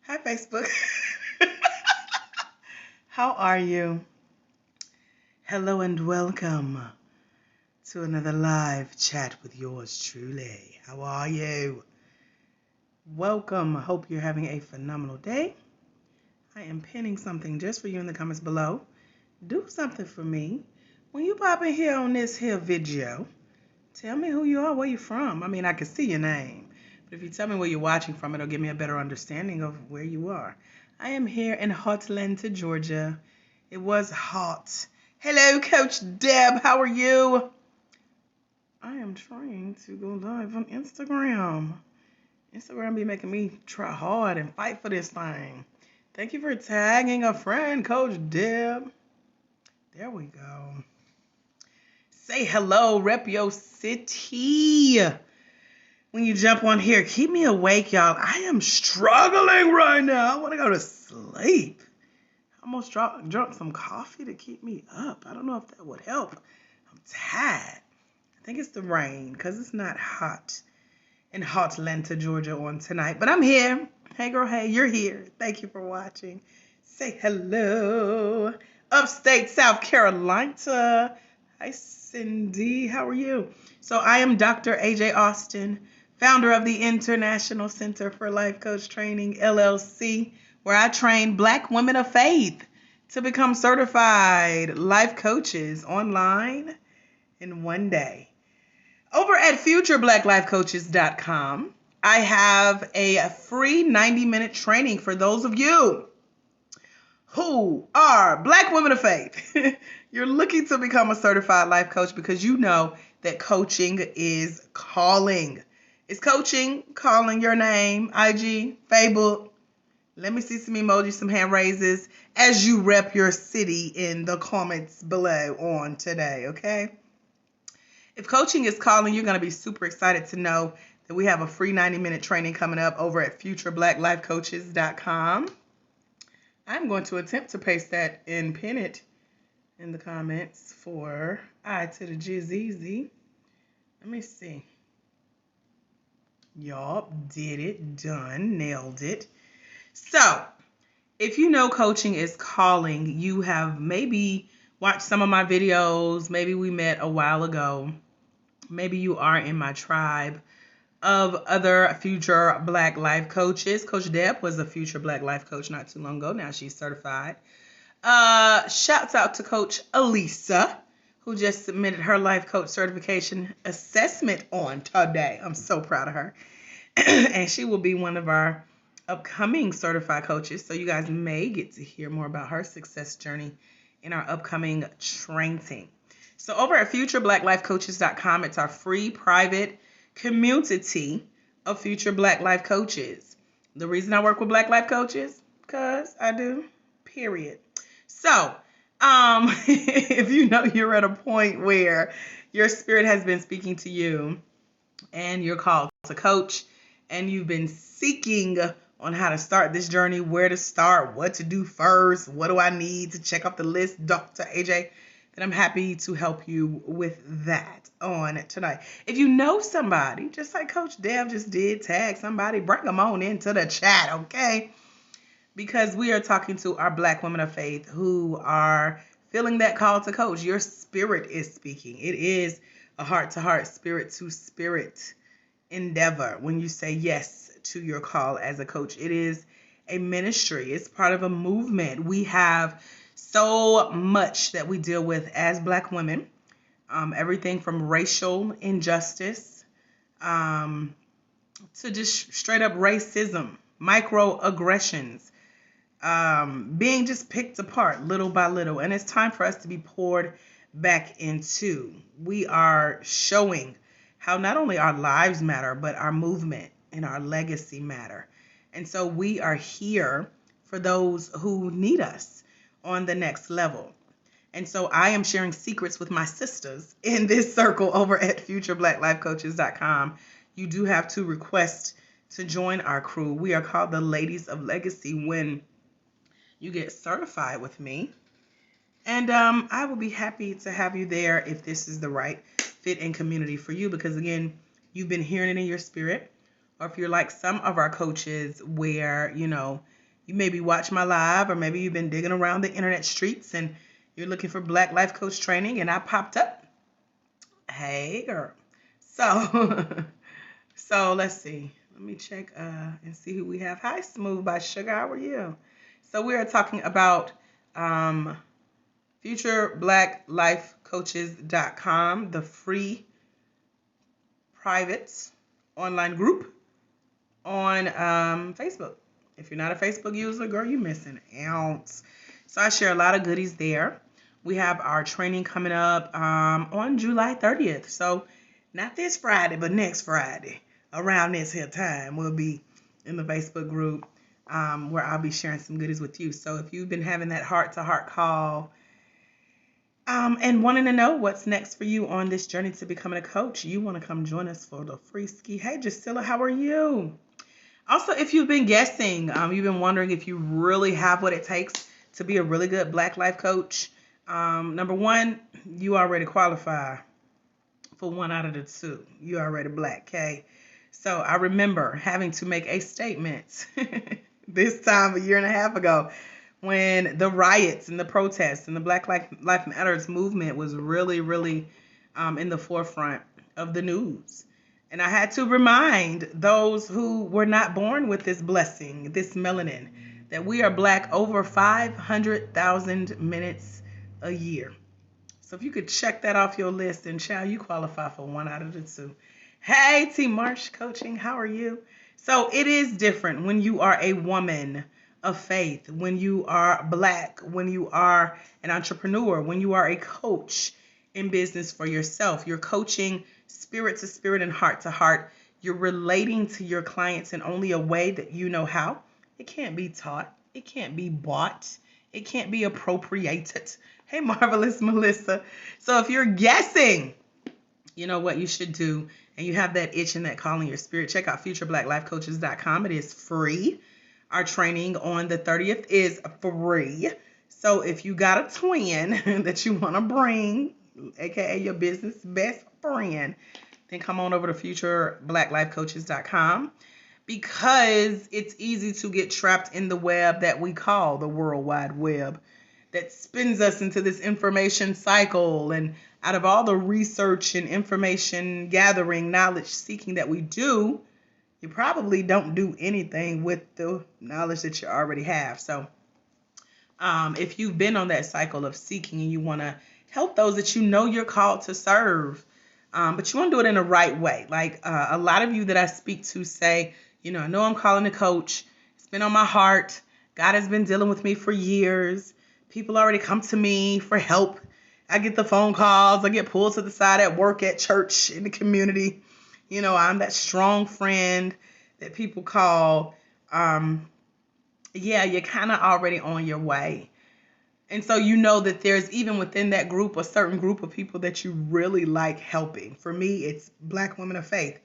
Hi, Facebook. How are you? Hello and welcome to another live chat with yours truly. How are you? Welcome. I hope you're having a phenomenal day. I am pinning something just for you in the comments below. Do something for me. When you pop in here on this here video, tell me who you are, where you're from. I mean, I can see your name, but if you tell me where you're watching from, it'll give me a better understanding of where you are. I am here in Atlanta, Georgia. It was hot. Hello, Coach Deb. How are you? I am trying to go live on Instagram. Instagram be making me try hard and fight for this thing. Thank you for tagging a friend, Coach Deb. There we go. Say hello, rep your city. When you jump on here, keep me awake, y'all. I am struggling right now. I want to go to sleep. I almost drunk some coffee to keep me up. I don't know if that would help. I'm tired. I think it's the rain because it's not hot in Atlanta, Georgia on tonight. But I'm here. Hey, girl, hey, you're here. Thank you for watching. Say hello. Upstate South Carolina. Hi, Cindy. How are you? So I am Dr. AJ Austin, founder of the International Center for Life Coach Training, LLC, where I train Black women of faith to become certified life coaches online in one day. Over at futurebblacklifecoaches.com, I have a free 90-minute training for those of you who are Black women of faith. You're looking to become a certified life coach because you know that coaching is calling. Is coaching calling your name? IG, Facebook? Let me see some emojis, some hand raises as you rep your city in the comments below on today, okay? If coaching is calling, you're going to be super excited to know that we have a free 90-minute training coming up over at futurebblacklifecoaches.com. I'm going to attempt to paste that and pin it in the comments for I to the Jizzy. Let me see. Yup, did it, done, nailed it. So, if you know coaching is calling, you have maybe watched some of my videos, maybe we met a while ago, maybe you are in my tribe of other future Black life coaches. Coach Deb was a future Black life coach not too long ago. Now she's certified. Shouts out to Coach Elisa, who just submitted her life coach certification assessment on today. I'm so proud of her. And she will be one of our upcoming certified coaches. So you guys may get to hear more about her success journey in our upcoming training. So over at futurebblacklifecoaches.com, it's our free private community of future Black life coaches. The reason I work with Black life coaches, because I do, period. So, if you know you're at a point where your spirit has been speaking to you and you're called to coach and you've been seeking on how to start this journey, where to start, what to do first, what do I need to check off the list, Dr. AJ, then I'm happy to help you with that on tonight. If you know somebody, just like Coach Dev just did, tag somebody, bring them on into the chat, okay? Because we are talking to our Black women of faith who are feeling that call to coach. Your spirit is speaking. It is a heart-to-heart, spirit-to-spirit endeavor when you say yes to your call as a coach. It is a ministry. It's part of a movement. We have so much that we deal with as Black women. Everything from racial injustice to just straight up racism, microaggressions, being just picked apart little by little. And it's time for us to be poured back into. We are showing how not only our lives matter, but our movement and our legacy matter. And so we are here for those who need us on the next level. And so I am sharing secrets with my sisters in this circle over at futurebblacklifecoaches.com. You do have to request to join our crew. We are called the Ladies of Legacy when you get certified with me. And I will be happy to have you there if this is the right fit and community for you. Because again, you've been hearing it in your spirit. Or if you're like some of our coaches where, you know, You maybe watch my live, or maybe you've been digging around the internet streets and you're looking for Black Life Coach training, and I popped up. Hey, girl. So, so let's see. Let me check and see who we have. Hi, Smooth by Sugar. How are you? So we are talking about futureblackLifeCoaches.com, the free private online group on Facebook. If you're not a Facebook user, girl, you're missing out. So I share a lot of goodies there. We have our training coming up on July 30th. So not this Friday, but next Friday, around this here time, we'll be in the Facebook group where I'll be sharing some goodies with you. So if you've been having that heart-to-heart call and wanting to know what's next for you on this journey to becoming a coach, you want to come join us for the free ski. Hey, Jusilla, how are you? Also, if you've been guessing, you've been wondering if you really have what it takes to be a really good Black life coach. Number one, you already qualify for one out of the two. You already Black, okay? So I remember having to make a statement this time a year and a half ago when the riots and the protests and the Black Life Matters movement was really, really in the forefront of the news. And I had to remind those who were not born with this blessing, this melanin, that we are Black over 500,000 minutes a year. So if you could check that off your list, then child, you qualify for one out of the two. Hey, T Marsh Coaching, how are you? So it is different when you are a woman of faith, when you are Black, when you are an entrepreneur, when you are a coach in business for yourself. You're coaching spirit to spirit and heart to heart. You're relating to your clients in only a way that you know how. It can't be taught. It can't be bought. It can't be appropriated. Hey, Marvelous Melissa. So if you're guessing, you know what you should do, and you have that itch and that call in your spirit, check out futurebblacklifecoaches.com. It is free. Our training on the 30th is free. So if you got a twin that you want to bring, aka your business best friend, then come on over to futurebblacklifecoaches.com, because it's easy to get trapped in the web that we call the World Wide Web, that spins us into this information cycle. And out of all the research and information gathering, knowledge seeking that we do, you probably don't do anything with the knowledge that you already have. So if you've been on that cycle of seeking and you want to help those that you know you're called to serve, but you want to do it in the right way. Like a lot of you that I speak to say, I know I'm calling a coach. It's been on my heart. God has been dealing with me for years. People already come to me for help. I get the phone calls. I get pulled to the side at work, at church, in the community. I'm that strong friend that people call. You're kind of already on your way. And so you know that there's, even within that group, a certain group of people that you really like helping. For me, it's Black women of faith.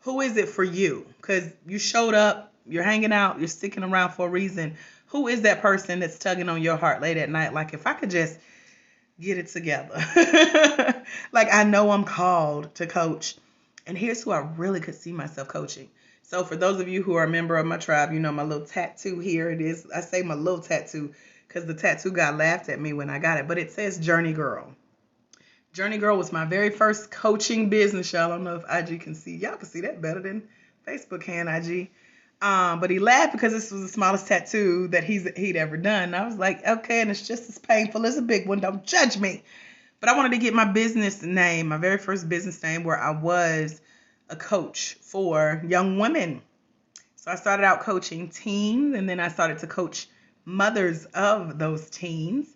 Who is it for you? Because you showed up, you're hanging out, you're sticking around for a reason. Who is that person that's tugging on your heart late at night? Like, if I could just get it together. Like, I know I'm called to coach. And here's who I really could see myself coaching. So for those of you who are a member of my tribe, my little tattoo here. It is. I say my little tattoo because the tattoo guy laughed at me when I got it. But it says Journey Girl. Journey Girl was my very first coaching business, y'all. I don't know if IG can see. Y'all can see that better than Facebook can, IG. But he laughed because this was the smallest tattoo that he'd ever done. And I was like, okay, and it's just as painful as a big one. Don't judge me. But I wanted to get my business name, my very first business name, where I was a coach for young women. So I started out coaching teens, and then I started to coach mothers of those teens,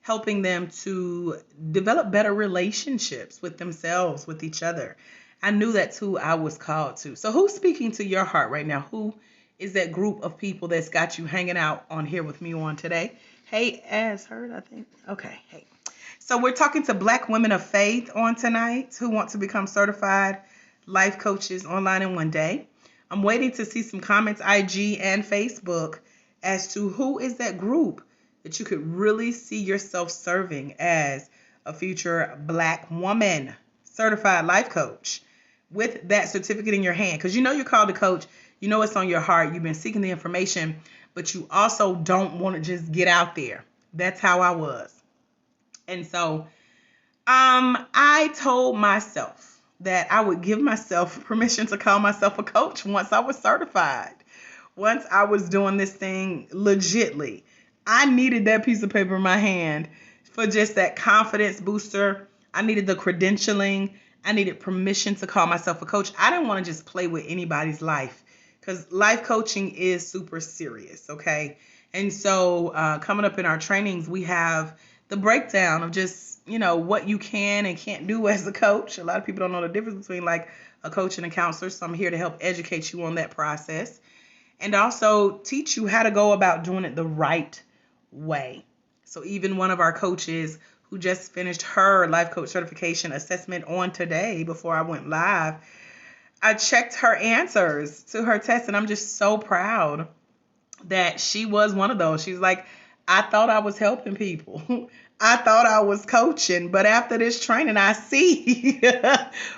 helping them to develop better relationships with themselves, with each other. I knew that's who I was called to. So who's speaking to your heart right now? Who is that group of people that's got you hanging out on here with me on today? Hey, as heard, I think. Okay, hey. So we're talking to Black women of faith on tonight who want to become certified life coaches online in one day. I'm waiting to see some comments, IG and Facebook, as to who is that group that you could really see yourself serving as a future Black woman certified life coach with that certificate in your hand. Because you're called to coach. It's on your heart. You've been seeking the information. but you also don't want to just get out there. That's how I was. And so I told myself that I would give myself permission to call myself a coach once I was certified. Once I was doing this thing legitly. I needed that piece of paper in my hand for just that confidence booster. I needed the credentialing. I needed permission to call myself a coach. I didn't want to just play with anybody's life because life coaching is super serious, okay? And so coming up in our trainings, we have the breakdown of just, what you can and can't do as a coach. A lot of people don't know the difference between like a coach and a counselor, so I'm here to help educate you on that process and also teach you how to go about doing it the right way. So even one of our coaches who just finished her life coach certification assessment on today before I went live, I checked her answers to her test, and I'm just so proud that she was one of those. She's like, I thought I was helping people. I thought I was coaching, but after this training, I see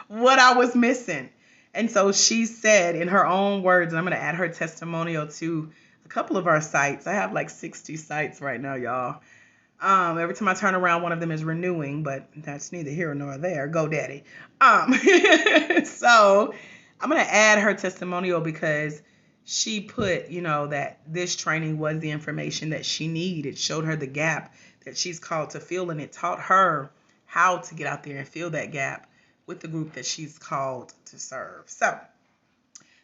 what I was missing. And so she said in her own words, and I'm going to add her testimonial to a couple of our sites. I have like 60 sites right now, y'all. Every time I turn around, one of them is renewing, but that's neither here nor there. Go daddy. So I'm going to add her testimonial because she put, that this training was the information that she needed. It showed her the gap that she's called to fill, and it taught her how to get out there and fill that gap with the group that she's called to serve. So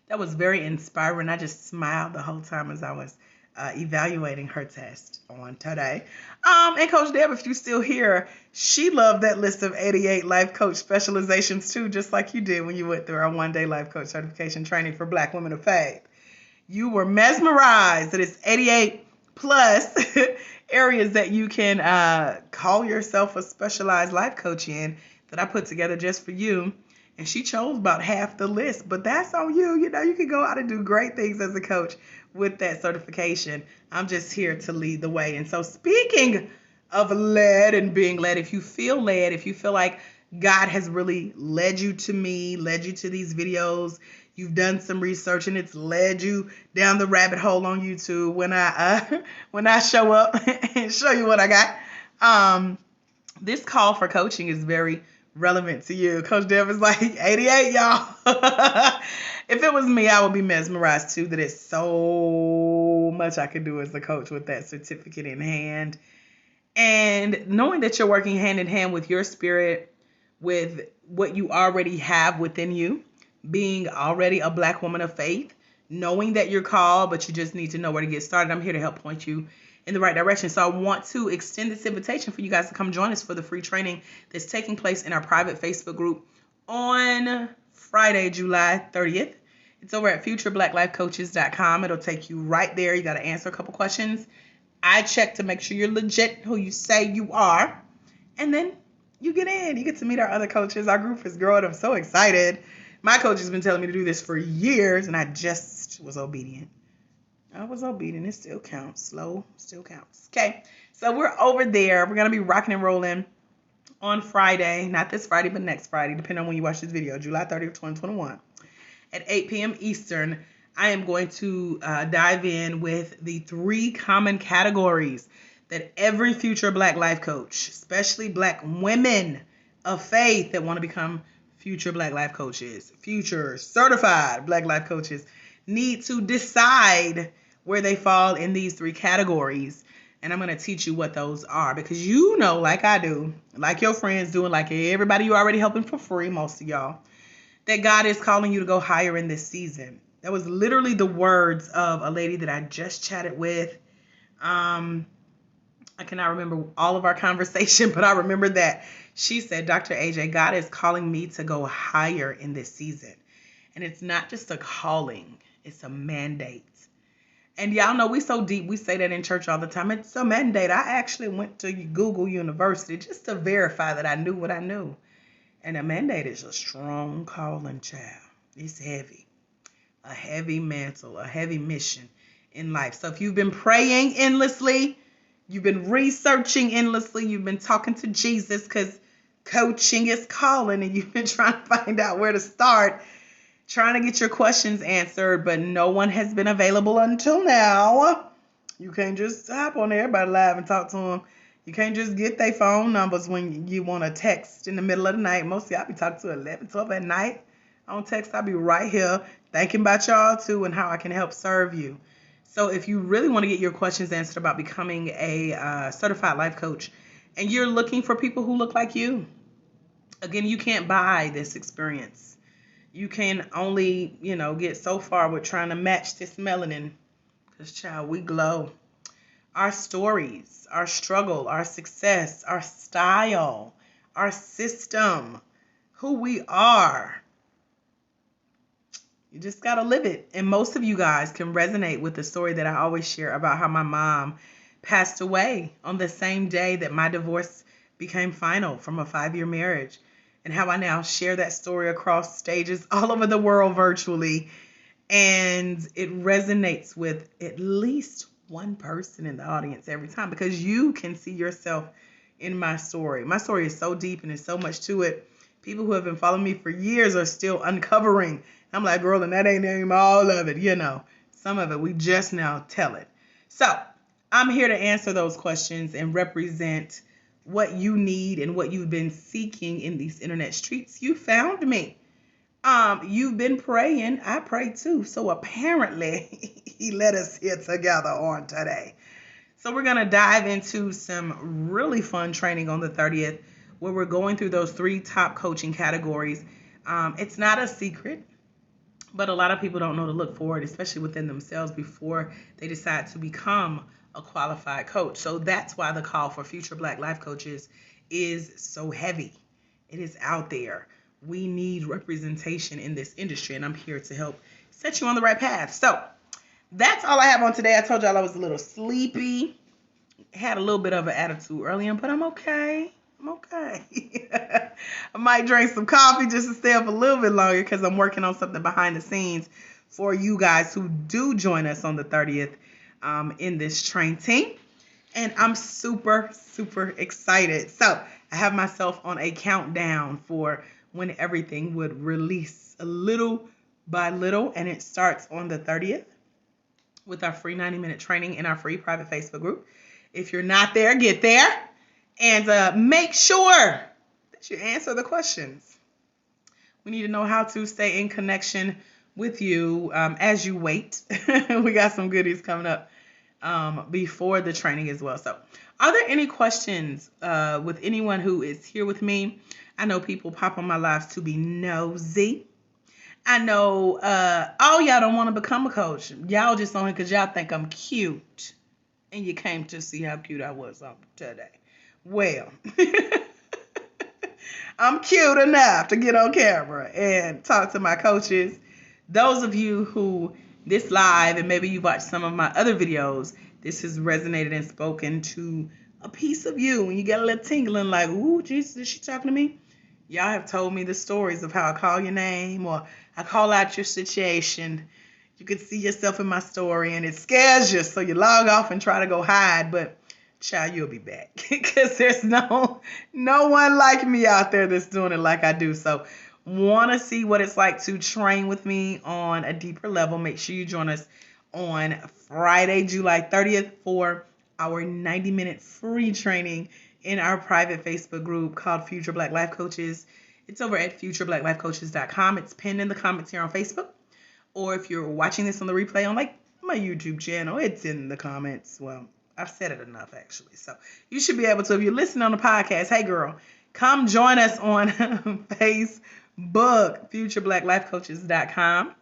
that was very inspiring. I just smiled the whole time as I was evaluating her test on today. And Coach Deb, if you're still here, she loved that list of 88 life coach specializations too, just like you did when you went through our one-day life coach certification training for Black women of faith. You were mesmerized that it's 88 plus areas that you can call yourself a specialized life coach in that I put together just for you. And she chose about half the list, but that's on you. You can go out and do great things as a coach with that certification. I'm just here to lead the way. And so speaking of led and being led, if you feel led, if you feel like God has really led you to me, led you to these videos, you've done some research and it's led you down the rabbit hole on YouTube when I show up and show you what I got. This call for coaching is very relevant to you. Coach Dev is like 88, y'all. If it was me, I would be mesmerized too, that it's so much I could do as a coach with that certificate in hand. And knowing that you're working hand in hand with your spirit, with what you already have within you, being already a Black woman of faith, knowing that you're called, but you just need to know where to get started. I'm here to help point you in the right direction. So I want to extend this invitation for you guys to come join us for the free training that's taking place in our private Facebook group on Friday, July 30th. It's over at futurebblacklifecoaches.com. It'll take you right there. You got to answer a couple questions. I check to make sure you're legit who you say you are. And then you get in. You get to meet our other coaches. Our group is growing. I'm so excited. My coach has been telling me to do this for years, and I just was obedient. I was obedient. It still counts. Slow still counts. Okay, so we're over there. We're going to be rocking and rolling on Friday. Not this Friday, but next Friday, depending on when you watch this video, July 30th, 2021. At 8 p.m. Eastern, I am going to dive in with the 3 common categories that every future Black life coach, especially Black women of faith that want to become future Black life coaches, future certified Black life coaches, need to decide where they fall in these 3 categories. And I'm going to teach you what those are, because like I do, like your friends do, and like everybody you already helping for free, most of y'all, that God is calling you to go higher in this season. That was literally the words of a lady that I just chatted with. I cannot remember all of our conversation, but I remember that she said, Dr. AJ, God is calling me to go higher in this season. And it's not just a calling, it's a mandate. And y'all know we so deep, we say that in church all the time. It's a mandate. I actually went to Google University just to verify that I knew what I knew. And a mandate is a strong calling, child. It's heavy. A heavy mantle, a heavy mission in life. So if you've been praying endlessly, you've been researching endlessly, you've been talking to Jesus because coaching is calling, and you've been trying to find out where to start, trying to get your questions answered, but no one has been available until now. You can't just hop on everybody live and talk to them. You can't just get their phone numbers when you want to text in the middle of the night. Mostly I be talking to 11, 12 at night on text. I'll be right here thinking about y'all too and how I can help serve you. So if you really want to get your questions answered about becoming a certified life coach and you're looking for people who look like you, again, you can't buy this experience. You can only, get so far with trying to match this melanin because, child, we glow. Our stories, our struggle, our success, our style, our system, who we are. You just got to live it. And most of you guys can resonate with the story that I always share about how my mom passed away on the same day that my divorce became final from a 5-year marriage, and how I now share that story across stages all over the world virtually. And it resonates with at least one person in the audience every time because you can see yourself in my story. My story is so deep and there's so much to it. People who have been following me for years are still uncovering. I'm like, girl, and that ain't even all of it, Some of it, we just now tell it. So I'm here to answer those questions and represent what you need and what you've been seeking in these internet streets. You found me. You've been praying. I pray too. So apparently he let us here together on today. So we're going to dive into some really fun training on the 30th where we're going through those 3 top coaching categories. It's not a secret, but a lot of people don't know to look for it, especially within themselves before they decide to become a qualified coach. So that's why the call for future Black life coaches is so heavy. It is out there. We need representation in this industry, and I'm here to help set you on the right path. So that's all I have on today. I told y'all I was a little sleepy. Had a little bit of an attitude earlier, but I'm okay. I might drink some coffee just to stay up a little bit longer because I'm working on something behind the scenes for you guys who do join us on the 30th in this training. And I'm super, super excited. So I have myself on a countdown for when everything would release little by little. And it starts on the 30th with our free 90-minute training in our free private Facebook group. If you're not there, get there. And make sure that you answer the questions. We need to know how to stay in connection with you as you wait. We got some goodies coming up before the training as well. So are there any questions with anyone who is here with me? I know people pop on my lives to be nosy. I know all y'all don't want to become a coach. Y'all just on it because y'all think I'm cute. And you came to see how cute I was on today. Well, I'm cute enough to get on camera and talk to my coaches. Those of you who this live and maybe you've watched some of my other videos, this has resonated and spoken to a piece of you. And you get a little tingling like, ooh, Jesus, is she talking to me? Y'all have told me the stories of how I call your name or I call out your situation. You can see yourself in my story and it scares you. So you log off and try to go hide. But child, you'll be back because there's no one like me out there that's doing it like I do. So want to see what it's like to train with me on a deeper level. Make sure you join us on Friday, July 30th for our 90-minute free training in our private Facebook group called Future Black Life Coaches. It's over at futureblackLifeCoaches.com. It's pinned in the comments here on Facebook. Or if you're watching this on the replay on like my YouTube channel, it's in the comments. Well, I've said it enough, actually. So you should be able to, if you're listening on the podcast, hey, girl, come join us on Facebook, futureblackLifeCoaches.com.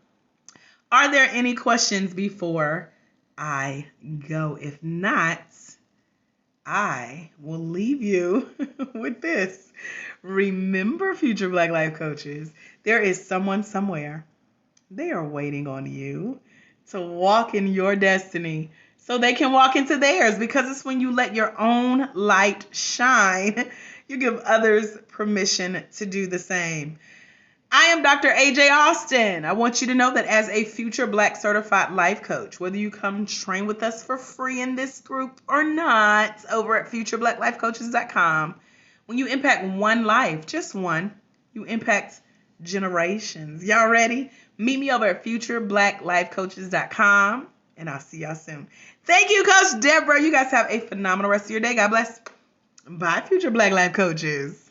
Are there any questions before I go? If not, I will leave you with this. Remember, Future Black Life Coaches, there is someone somewhere. They are waiting on you to walk in your destiny so they can walk into theirs, because it's when you let your own light shine, you give others permission to do the same. I am Dr. AJ Austin. I want you to know that as a future Black certified life coach, whether you come train with us for free in this group or not, over at futureblackLifeCoaches.com, when you impact one life, just one, you impact generations. Y'all ready? Meet me over at futureblackLifeCoaches.com. And I'll see y'all soon. Thank you, Coach Deborah. You guys have a phenomenal rest of your day. God bless. Bye, future Black Life Coaches.